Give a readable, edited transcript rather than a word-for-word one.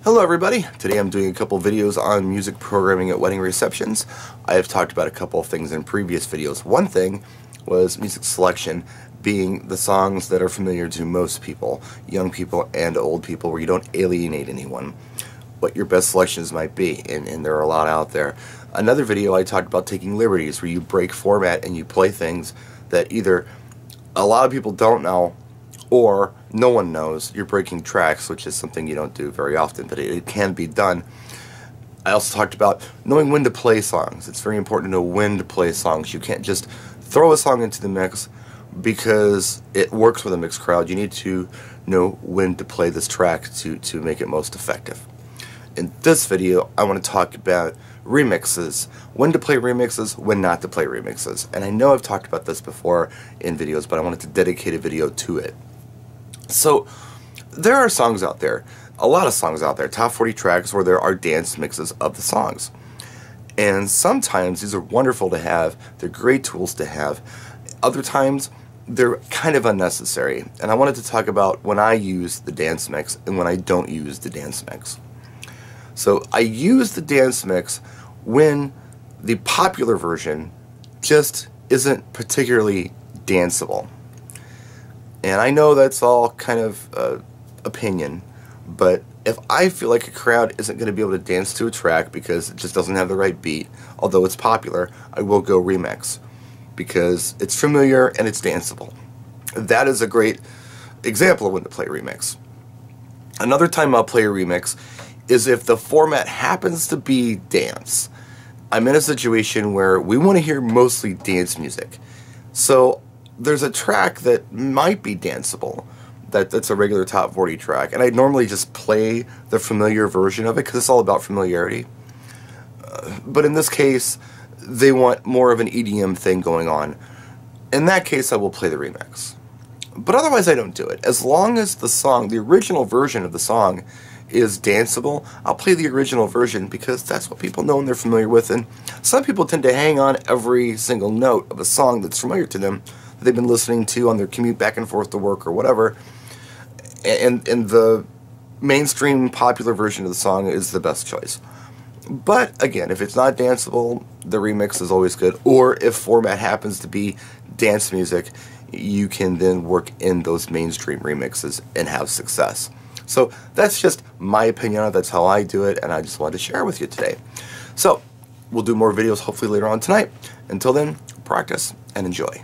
Hello everybody, today I'm doing a couple videos on music programming at wedding receptions. I have talked about a couple of things in previous videos. One thing was music selection being the songs that are familiar to most people, young people and old people, where you don't alienate anyone. What your best selections might be, and there are a lot out there. Another video I talked about taking liberties, where you break format and you play things that either a lot of people don't know or no one knows. You're breaking tracks, which is something you don't do very often, but it can be done. I also talked about knowing when to play songs. It's very important to know when to play songs. You can't just throw a song into the mix because it works with a mixed crowd. You need to know when to play this track to make it most effective. In this video, I want to talk about remixes. When to play remixes, when not to play remixes. And I know I've talked about this before in videos, but I wanted to dedicate a video to it. So, there are songs out there, a lot of songs out there, top 40 tracks where there are dance mixes of the songs. And sometimes these are wonderful to have, they're great tools to have. Other times, they're kind of unnecessary. And I wanted to talk about when I use the dance mix and when I don't use the dance mix. So, I use the dance mix when the popular version just isn't particularly danceable. And I know that's all kind of opinion, but if I feel like a crowd isn't going to be able to dance to a track because it just doesn't have the right beat, although it's popular, I will go remix because it's familiar and it's danceable. That is a great example of when to play remix. Another time I'll play a remix is if the format happens to be dance. I'm in a situation where we want to hear mostly dance music. So there's a track that might be danceable, that's a regular top 40 track, and I normally just play the familiar version of it because it's all about familiarity. But in this case, they want more of an EDM thing going on. In that case, I will play the remix. But otherwise, I don't do it. As long as the song, the original version of the song, is danceable, I'll play the original version because that's what people know and they're familiar with. And some people tend to hang on every single note of a song that's familiar to them, that they've been listening to on their commute back and forth to work or whatever. And the mainstream popular version of the song is the best choice. But again, if it's not danceable, the remix is always good. Or if format happens to be dance music, you can then work in those mainstream remixes and have success. So that's just my opinion on it. That's how I do it, and I just wanted to share with you today. So we'll do more videos hopefully later on tonight. Until then, practice and enjoy.